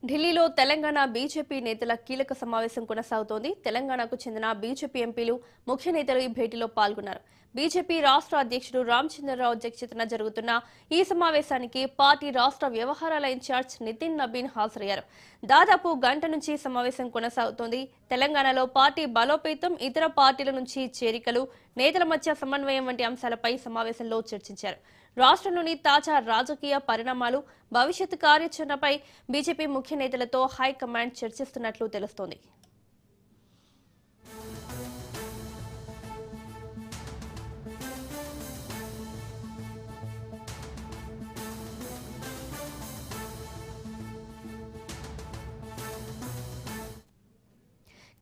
ఢిల్లీలో తెలంగాణ బీజేపీ నేతల కీలక సమావేశం కొనసాగుతోంది. తెలంగాణకు చెందిన బీజేపీ ఎంపీలు, ముఖ్య నేతలు ఈ భేటీలో పాల్గొన్నారు. బీజేపీ రాష్ట్ర అధ్యక్షుడు రామచంద్రరావు అధ్యక్షతన జరుగుతున్న ఈ సమావేశానికి పార్టీ రాష్ట్ర వ్యవహారాల ఇన్ఛార్జ్ నితిన్ నబీన్ హాజరయ్యారు. దాదాపు గంట నుంచి సమావేశం కొనసాగుతోంది. తెలంగాణలో పార్టీ బలోపేతం, ఇతర పార్టీల నుంచి చేరికలు, నేతల మధ్య సమన్వయం వంటి అంశాలపై సమావేశంలో చర్చించారు. రాష్ట్రంలోని తాజా రాజకీయ పరిణామాలు, భవిష్యత్ కార్యాచరణపై బీజేపీ ముఖ్య నేతలతో హైకమాండ్ చర్చిస్తున్నట్లు తెలుస్తోంది.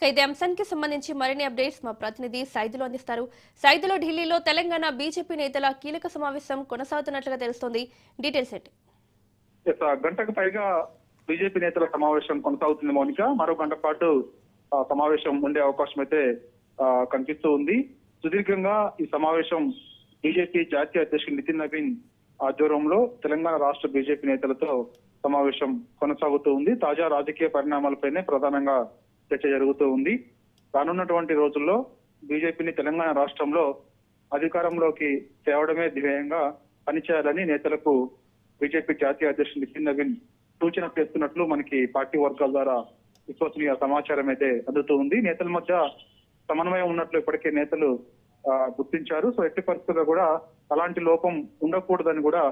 ఇదే అంశానికి సంబంధించి మరిన్ని అప్డేట్స్ మా ప్రతినిధి సైదులు అందిస్తారు. సైదులో ఢిల్లీలో తెలంగాణ బీజేపీ నేతల కీలక సమావేశం కొనసాగుతున్నట్లుగా తెలుస్తోంది. డీటెయిల్స్ ఏంటి? గంటకు పైగా బీజేపీ నేతల సమావేశం కొనసాగుతుంది మౌనిక. మరో గంట పాటు సమావేశం ఉండే అవకాశం అయితే కనిపిస్తూ ఉంది. సుదీర్ఘంగా ఈ సమావేశం బీజేపీ జాతీయ అధ్యక్షుడు నితిన్ నబీన్ ఆధ్వర్యంలో తెలంగాణ రాష్ట్ర బీజేపీ నేతలతో సమావేశం కొనసాగుతూ ఉంది. తాజా రాజకీయ పరిణామాలపైనే ప్రధానంగా చర్చ జరుగుతూ ఉంది. రానున్నటువంటి రోజుల్లో బీజేపీని తెలంగాణ రాష్ట్రంలో అధికారంలోకి తేవడమే ధ్యేయంగా పనిచేయాలని నేతలకు బీజేపీ జాతీయ అధ్యక్షుడు నితిన్ నబీన్ సూచన చేస్తున్నట్లు మనకి పార్టీ వర్గాల ద్వారా విశ్వసనీయ సమాచారం అయితే అందుతూ ఉంది. నేతల మధ్య సమన్వయం ఉన్నట్లు ఇప్పటికే నేతలు గుర్తించారు. సో ఎట్టి పరిస్థితుల్లో కూడా అలాంటి లోపం ఉండకూడదని కూడా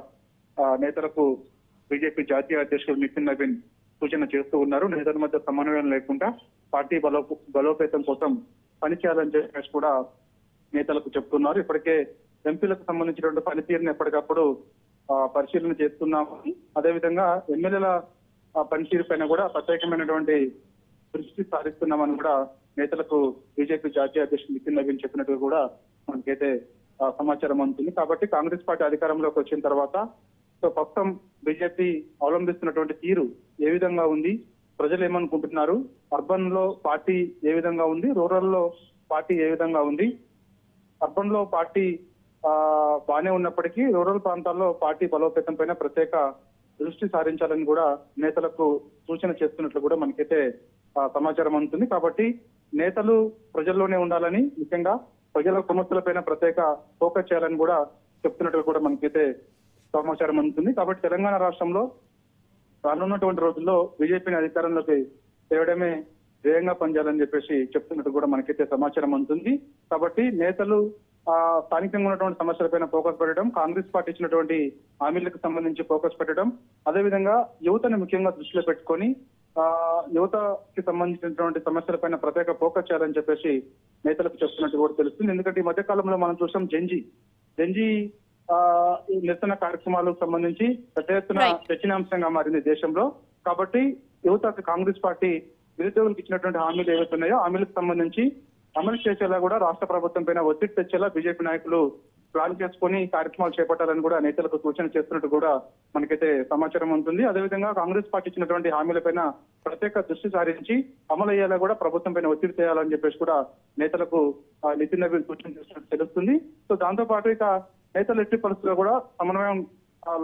నేతలకు బీజేపీ జాతీయ అధ్యక్షుడు నితిన్ నబీన్ సూచన చేస్తూ ఉన్నారు. నేతల మధ్య సమన్వయం లేకుండా పార్టీ బలోపేతం కోసం పనిచేయాలని చెప్పేసి కూడా నేతలకు చెప్తున్నారు. ఇప్పటికే ఎంపీలకు సంబంధించినటువంటి పనితీరుని ఎప్పటికప్పుడు పరిశీలన చేస్తున్నామని, అదేవిధంగా ఎమ్మెల్యేల పనితీరు పైన కూడా ప్రత్యేకమైనటువంటి దృష్టి సారిస్తున్నామని కూడా నేతలకు బీజేపీ జాతీయ అధ్యక్షుడు నితిన్ నబీన్ చెప్పినట్టు కూడా మనకైతే సమాచారం అందుతుంది. కాబట్టి కాంగ్రెస్ పార్టీ అధికారంలోకి వచ్చిన తర్వాత సో ప్రస్తుతం బీజేపీ అవలంబిస్తున్నటువంటి తీరు ఏ విధంగా ఉంది, ప్రజలు ఏమనుకుంటున్నారు, అర్బన్ లో పార్టీ ఏ విధంగా ఉంది, రూరల్ లో పార్టీ ఏ విధంగా ఉంది, అర్బన్ లో పార్టీ బాగానే ఉన్నప్పటికీ రూరల్ ప్రాంతాల్లో పార్టీ బలోపేతం పైన ప్రత్యేక దృష్టి సారించాలని కూడా నేతలకు సూచన చేస్తున్నట్లు కూడా మనకైతే సమాచారం అందుతుంది. కాబట్టి నేతలు ప్రజల్లోనే ఉండాలని, ముఖ్యంగా ప్రజల సమస్యలపైన ప్రత్యేక ఫోకస్ చేయాలని కూడా చెప్తున్నట్లు కూడా మనకైతే సమాచారం అందుతుంది. కాబట్టి తెలంగాణ రాష్ట్రంలో రానున్నటువంటి రోజుల్లో బీజేపీని అధికారంలోకి తేవడమే ధ్యేయంగా పనిచేయాలని చెప్పేసి చెప్తున్నట్టు కూడా మనకైతే సమాచారం అందుతుంది. కాబట్టి నేతలు స్థానికంగా ఉన్నటువంటి సమస్యలపైన ఫోకస్ పెట్టడం, కాంగ్రెస్ పార్టీ ఇచ్చినటువంటి హామీలకు సంబంధించి ఫోకస్ పెట్టడం, అదేవిధంగా యువతను ముఖ్యంగా దృష్టిలో పెట్టుకొని యువతకి సంబంధించినటువంటి సమస్యలపైన ప్రత్యేక ఫోకస్ చేయాలని చెప్పేసి నేతలకు చెప్తున్నట్టు కూడా తెలుస్తుంది. ఎందుకంటే ఈ మధ్య కాలంలో మనం చూసాం జంజీ నిరసన కార్యక్రమాలకు సంబంధించి పెద్ద ఎత్తున చర్చనీయాంశంగా మారింది దేశంలో. కాబట్టి యువత కాంగ్రెస్ పార్టీ నిరుద్యోగులకు ఇచ్చినటువంటి హామీలు ఏవైతున్నాయో హామీలకు సంబంధించి అమలు చేసేలా కూడా రాష్ట్ర ప్రభుత్వం పైన ఒత్తిడి తెచ్చేలా బీజేపీ నాయకులు ప్లాన్ చేసుకుని కార్యక్రమాలు చేపట్టాలని కూడా నేతలకు సూచన చేస్తున్నట్టు కూడా మనకైతే సమాచారం ఉంటుంది. అదేవిధంగా కాంగ్రెస్ పార్టీ ఇచ్చినటువంటి హామీలపైన ప్రత్యేక దృష్టి సారించి అమలు అయ్యేలా కూడా ప్రభుత్వం పైన ఒత్తిడి చేయాలని చెప్పేసి కూడా నేతలకు నితిన్ నబీన్ సూచన చేస్తున్నట్టు తెలుస్తుంది. సో దాంతో పాటు ఇక నేతలు ఎట్టి పరిస్థితుల్లో కూడా సమన్వయం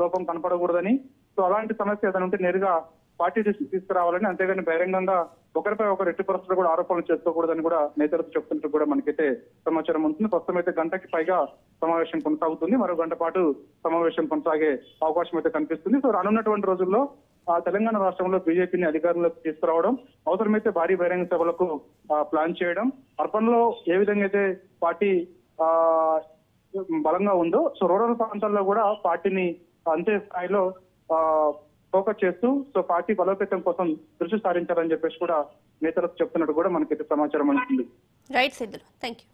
లోపం కనపడకూడదని, సో అలాంటి సమస్య ఏదైనా ఉంటే నేరుగా పార్టీ దృష్టికి తీసుకురావాలని, అంతేగాని బహిరంగంగా ఒకరిపై ఒకరు ఎట్టి పరిస్థితుల్లో కూడా ఆరోపణలు చేసుకోకూడదని కూడా నేతలకు చెప్తున్నట్టు కూడా మనకైతే సమాచారం ఉంటుంది. ప్రస్తుతం అయితే గంటకి పైగా సమావేశం కొనసాగుతుంది. మరో గంట పాటు సమావేశం కొనసాగే అవకాశం అయితే కనిపిస్తుంది. సో రానున్నటువంటి రోజుల్లో తెలంగాణ రాష్ట్రంలో బీజేపీని అధికారంలోకి తీసుకురావడం, అవసరమైతే భారీ బహిరంగ సభలకు ప్లాన్ చేయడం, అర్బన్ లో ఏ విధంగా అయితే పార్టీ బలంగా ఉందో సో రూరల్ ప్రాంతాల్లో కూడా పార్టీని అంతే స్థాయిలో ఫోకస్ చేస్తూ సో పార్టీ బలోపేతం కోసం దృష్టి సారించాలని చెప్పేసి కూడా నేతలకు చెప్తున్నట్టు కూడా మనకైతే సమాచారం అందుతుంది. Right Siddhulu, thank you.